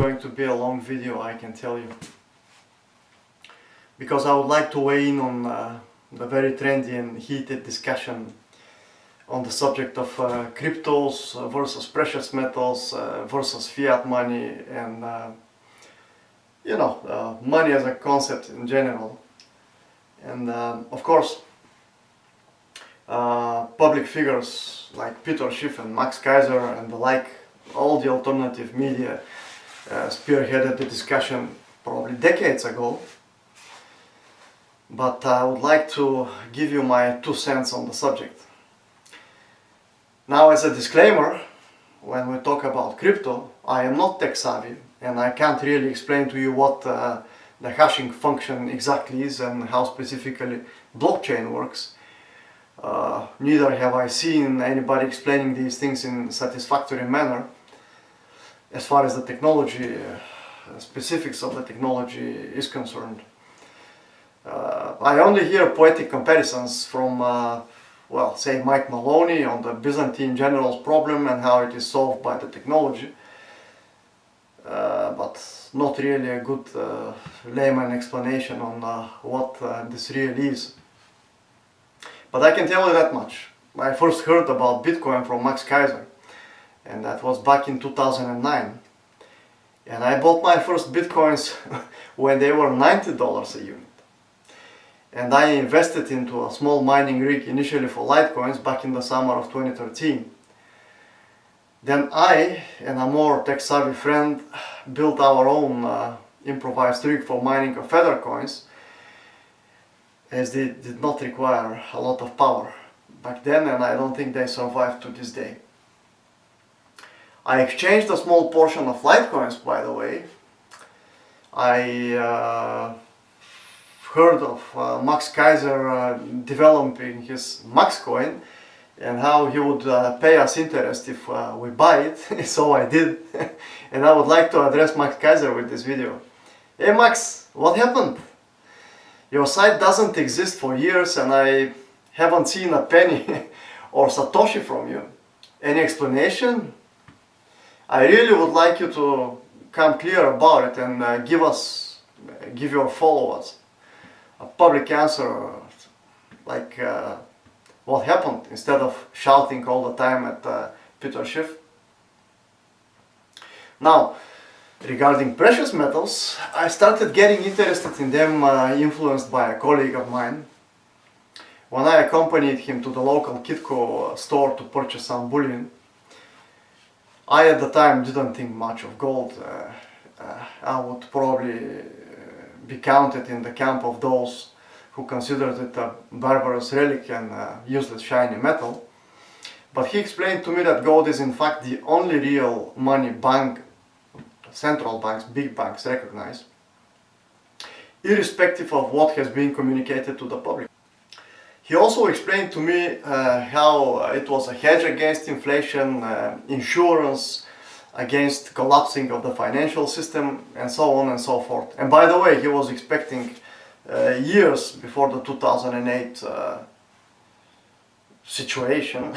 going to be a long video, I can tell you, because I would like to weigh in on the very trendy and heated discussion on the subject of cryptos versus precious metals versus fiat money and money as a concept in general. And of course, public figures like Peter Schiff and Max Keiser and the like, all the alternative media spearheaded the discussion probably decades ago. But I would like to give you my 2 cents on the subject. Now, as a disclaimer, when we talk about crypto, I am not tech savvy and I can't really explain to you what the hashing function exactly is and how specifically blockchain works. Neither have I seen anybody explaining these things in a satisfactory manner. As far as the technology, specifics of the technology is concerned. I only hear poetic comparisons from, say Mike Maloney on the Byzantine general's problem and how it is solved by the technology, but not really a good layman explanation on what this really is. But I can tell you that much. I first heard about Bitcoin from Max Keiser, and that was back in 2009. And I bought my first Bitcoins when they were $90 a unit. And I invested into a small mining rig initially for Litecoins back in the summer of 2013. Then I and a more tech-savvy friend built our own improvised rig for mining of Feather coins, as they did not require a lot of power back then, and I don't think they survived to this day. I exchanged a small portion of Litecoins, by the way. I heard of Max Keiser developing his Maxcoin and how he would pay us interest if we buy it, so I did. And I would like to address Max Keiser with this video. Hey Max, what happened? Your site doesn't exist for years and I haven't seen a penny or Satoshi from you. Any explanation? I really would like you to come clear about it and give your followers a public answer, like what happened, instead of shouting all the time at Peter Schiff. Now, regarding precious metals, I started getting interested in them influenced by a colleague of mine. When I accompanied him to the local Kitco store to purchase some bullion, I at the time didn't think much of gold. I would probably be counted in the camp of those who considered it a barbarous relic and useless shiny metal. But he explained to me that gold is in fact the only real money bank central banks, big banks recognize, irrespective of what has been communicated to the public. He also explained to me how it was a hedge against inflation, insurance against collapsing of the financial system, and so on and so forth. And by the way, he was expecting years before the 2008 situation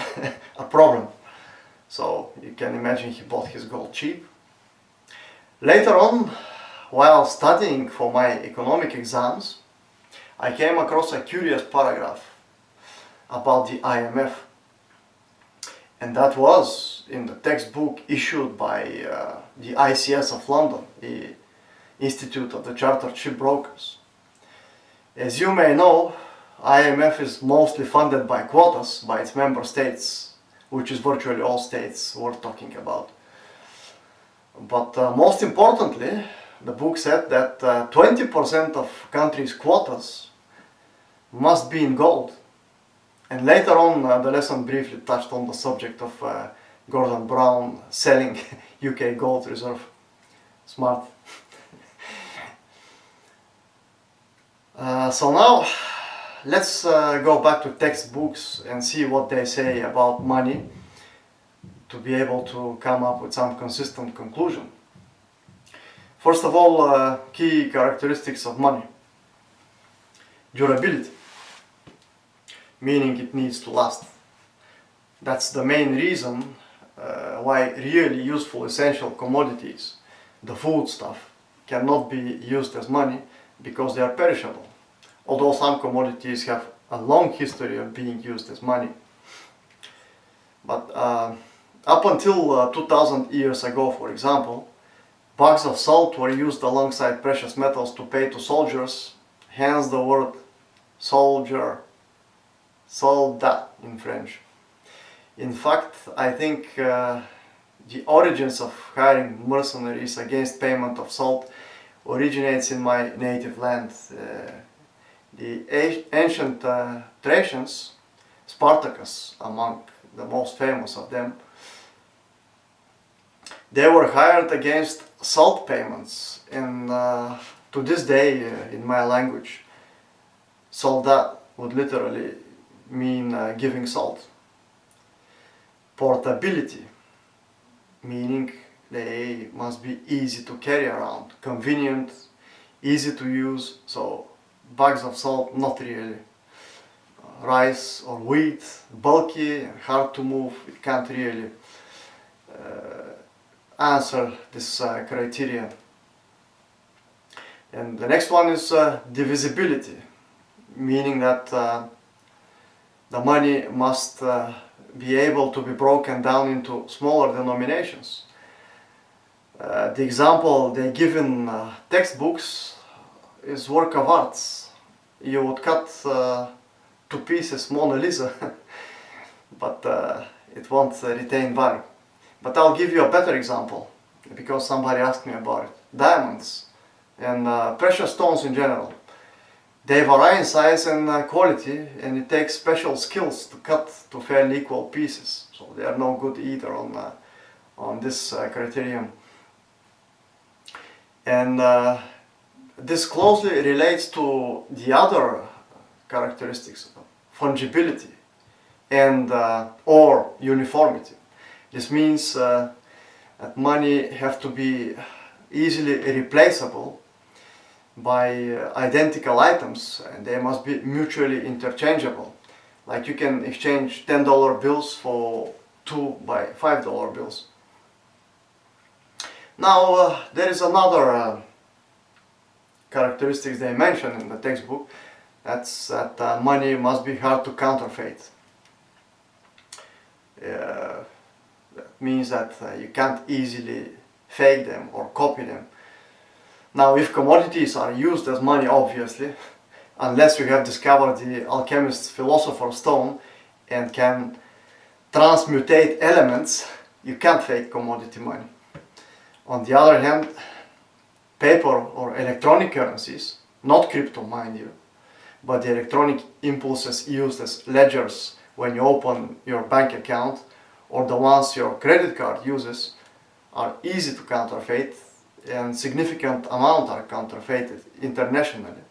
a problem. So you can imagine he bought his gold cheap. Later on, while studying for my economic exams, I came across a curious paragraph about the IMF. And that was in the textbook issued by the ICS of London, the Institute of the Chartered Shipbrokers. As you may know, IMF is mostly funded by quotas by its member states, which is virtually all states we're talking about. But most importantly, the book said that 20% of countries' quotas must be in gold. And later on, the lesson briefly touched on the subject of Gordon Brown selling UK gold reserve. Smart. So now, let's go back to textbooks and see what they say about money to be able to come up with some consistent conclusion. First of all, key characteristics of money. Durability, meaning it needs to last. That's the main reason why really useful essential commodities the food stuff, cannot be used as money because they are perishable, although some commodities have a long history of being used as money. But up until 2000 years ago, for example, bags of salt were used alongside precious metals to pay to soldiers, hence the word soldier, soldat in French. In fact, I think the origins of hiring mercenaries against payment of salt originates in my native land. The ancient Thracians, Spartacus among the most famous of them, they were hired against salt payments, and to this day in my language, soldat would literally mean giving salt. Portability, meaning they must be easy to carry around, convenient, easy to use, so bags of salt not really. Rice or wheat, bulky and hard to move, it can't really answer this criteria. And the next one is divisibility, meaning that the money must be able to be broken down into smaller denominations. The example they give in textbooks is work of arts. You would cut to pieces Mona Lisa, but it won't retain value. But I'll give you a better example, because somebody asked me about it. Diamonds and precious stones in general. They vary in size and quality, and it takes special skills to cut to fairly equal pieces. So they are no good either on this criterion. And this closely relates to the other characteristics, fungibility and or uniformity. This means that money have to be easily replaceable by identical items, and they must be mutually interchangeable. Like you can exchange $10 bills for 2 by $5 bills. Now there is another characteristics they mention in the textbook. That's that money must be hard to counterfeit. That means that you can't easily fake them or copy them. Now, if commodities are used as money, obviously, unless you have discovered the alchemist's philosopher's stone and can transmutate elements, you can't fake commodity money. On the other hand, paper or electronic currencies, not crypto mind you, but the electronic impulses used as ledgers when you open your bank account, or the ones your credit card uses, are easy to counterfeit, and significant amount are counterfeited internationally.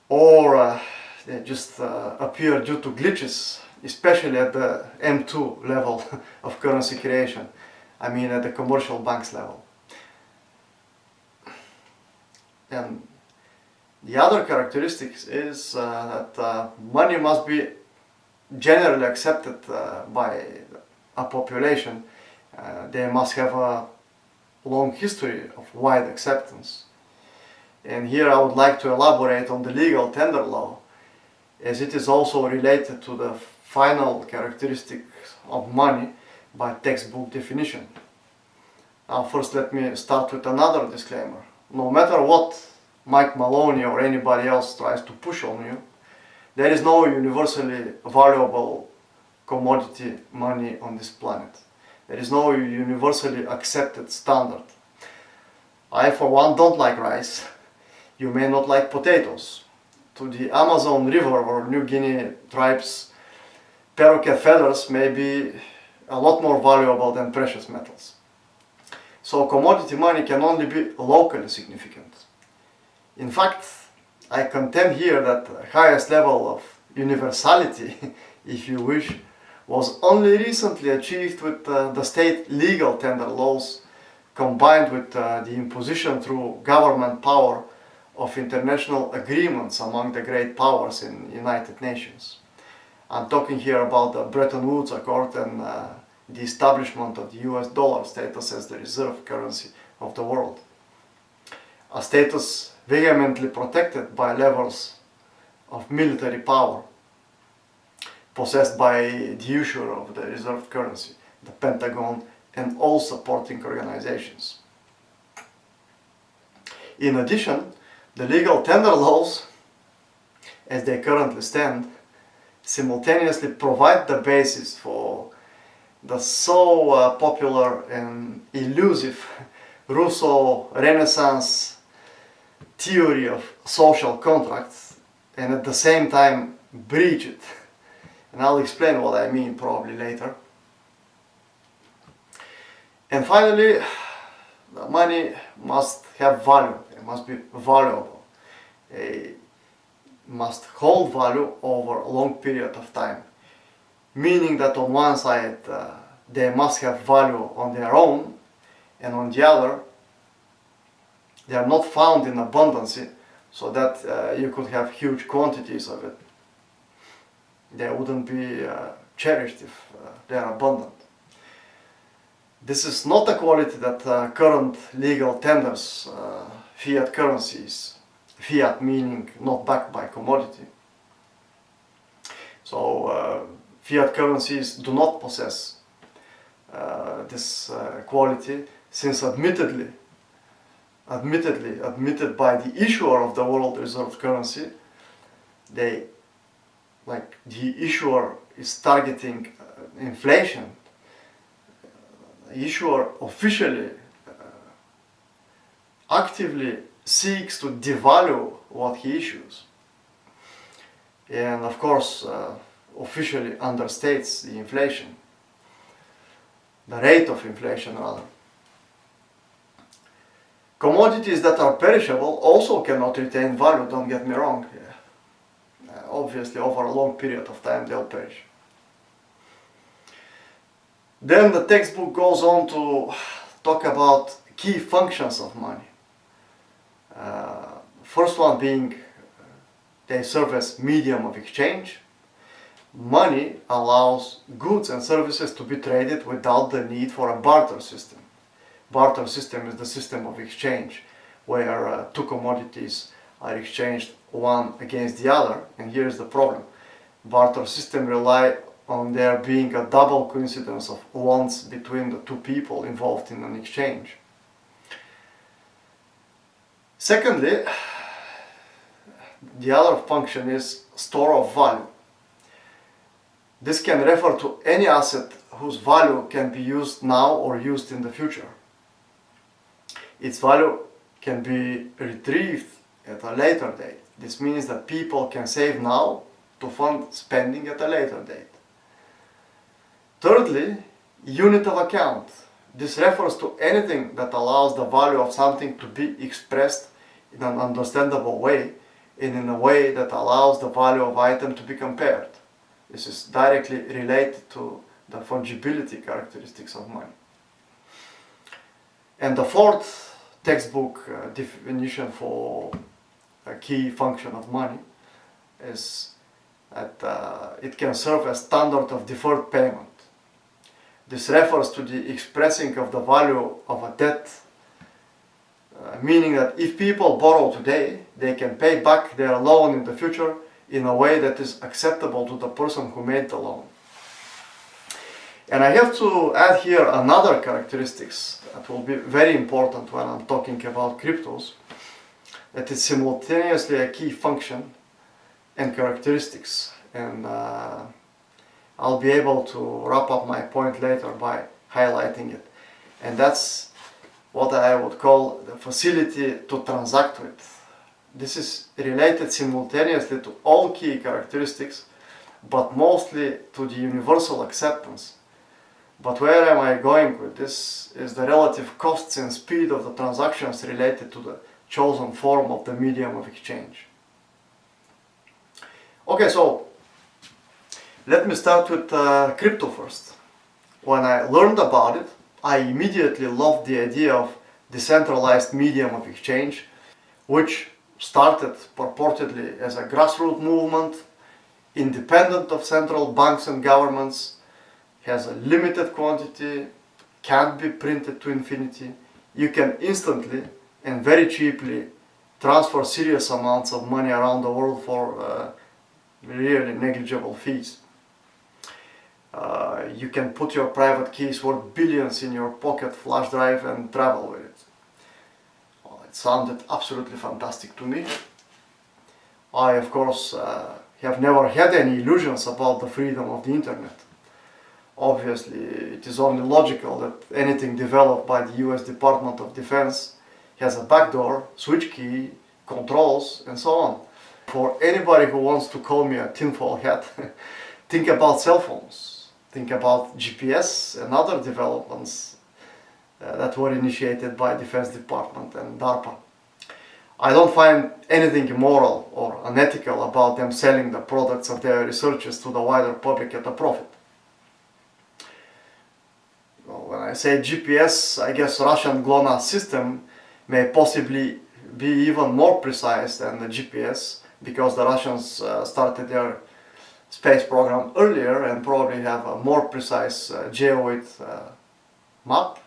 Or they just appear due to glitches, especially at the M2 level of currency creation. I mean at the commercial banks level. And the other characteristics is that money must be generally accepted by a population. They must have a long history of wide acceptance. And here I would like to elaborate on the legal tender law, as it is also related to the final characteristics of money by textbook definition. Now first let me start with another disclaimer. No matter what Mike Maloney or anybody else tries to push on you, there is no universally valuable commodity money on this planet. There is no universally accepted standard. I for one don't like rice. You may not like potatoes. To the Amazon River or New Guinea tribes, paroquet feathers may be a lot more valuable than precious metals. So commodity money can only be locally significant. In fact, I contend here that the highest level of universality, if you wish, was only recently achieved with the state legal tender laws, combined with the imposition through government power of international agreements among the great powers in United Nations. I'm talking here about the Bretton Woods Accord and the establishment of the US dollar status as the reserve currency of the world, a status vehemently protected by levels of military power possessed by the issuer of the reserve currency, the Pentagon, and all supporting organizations. In addition, the legal tender laws, as they currently stand, simultaneously provide the basis for the so popular and elusive Rousseau Renaissance theory of social contracts, and at the same time breach it. And I'll explain what I mean probably later. And finally, the money must have value. It must be valuable. It must hold value over a long period of time. Meaning that on one side they must have value on their own, and on the other they are not found in abundance, so that you could have huge quantities of it. They wouldn't be cherished if they are abundant. This is not a quality that current legal tenders, fiat currencies, fiat meaning not backed by commodity. So fiat currencies do not possess this quality, since admitted by the issuer of the world reserve currency, the issuer is targeting inflation. The issuer officially, actively seeks to devalue what he issues, and of course officially understates the inflation, the rate of inflation rather. Commodities that are perishable also cannot retain value, don't get me wrong. Obviously over a long period of time they'll perish. Then the textbook goes on to talk about key functions of money. First one being they serve as medium of exchange. Money allows goods and services to be traded without the need for a barter system. Barter system is the system of exchange where two commodities are exchanged one against the other, and here's the problem. Barter system rely on there being a double coincidence of wants between the two people involved in an exchange. Secondly, the other function is store of value. This can refer to any asset whose value can be used now or used in the future. Its value can be retrieved at a later date. This means that people can save now to fund spending at a later date. Thirdly, unit of account. This refers to anything that allows the value of something to be expressed in an understandable way and in a way that allows the value of item to be compared. This is directly related to the fungibility characteristics of money. And the fourth textbook definition for a key function of money is that it can serve as standard of deferred payment. This refers to the expressing of the value of a debt, meaning that if people borrow today, they can pay back their loan in the future in a way that is acceptable to the person who made the loan. And I have to add here another characteristics that will be very important when I'm talking about cryptos, that is simultaneously a key function and characteristics. And I'll be able to wrap up my point later by highlighting it. And that's what I would call the facility to transact with. This is related simultaneously to all key characteristics, but mostly to the universal acceptance. But where am I going with this is the relative costs and speed of the transactions related to the chosen form of the medium of exchange. Okay, so let me start with crypto first. When I learned about it, I immediately loved the idea of decentralized medium of exchange, which started purportedly as a grassroots movement, independent of central banks and governments, has a limited quantity, can't be printed to infinity. You can instantly and very cheaply transfer serious amounts of money around the world for really negligible fees. You can put your private keys worth billions in your pocket flash drive and travel with it. It sounded absolutely fantastic to me. I, of course, have never had any illusions about the freedom of the internet. Obviously, it is only logical that anything developed by the US Department of Defense has a backdoor, switch key, controls, and so on. For anybody who wants to call me a tinfoil hat, think about cell phones. Think about GPS and other developments that were initiated by Defense Department and DARPA. I don't find anything immoral or unethical about them selling the products of their researches to the wider public at a profit. When I say GPS, I guess Russian GLONASS system may possibly be even more precise than the GPS, because the Russians started their space program earlier and probably have a more precise geoid map,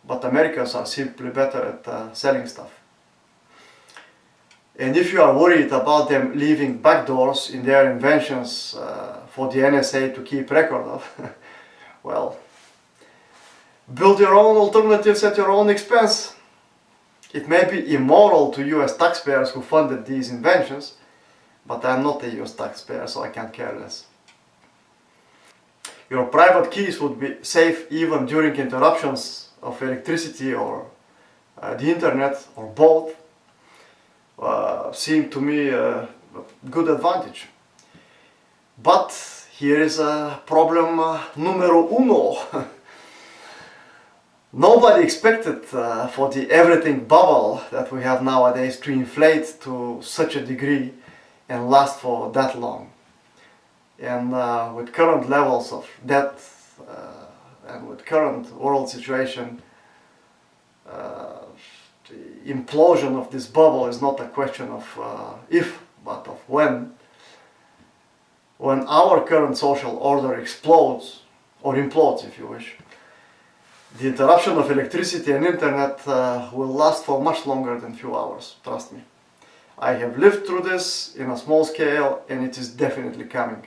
but Americans are simply better at selling stuff. And if you are worried about them leaving backdoors in their inventions for the NSA to keep record of, well, build your own alternatives at your own expense. It may be immoral to US taxpayers who funded these inventions, but I'm not a US taxpayer, so I can't care less. Your private keys would be safe even during interruptions of electricity or the internet, or both. Seem to me a good advantage. But here is a problem numero uno. Nobody expected for the everything bubble that we have nowadays to inflate to such a degree and last for that long. And with current levels of debt and with current world situation, the implosion of this bubble is not a question of if, but of when. When our current social order explodes, or implodes if you wish, the interruption of electricity and internet will last for much longer than few hours, trust me. I have lived through this in a small scale, and it is definitely coming.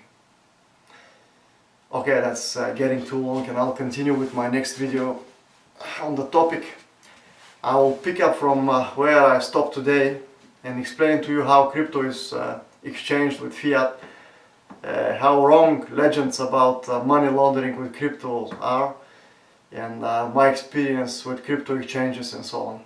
Okay, that's getting too long, and I'll continue with my next video on the topic. I will pick up from where I stopped today and explain to you how crypto is exchanged with fiat, how wrong legends about money laundering with crypto are, and my experience with crypto exchanges and so on.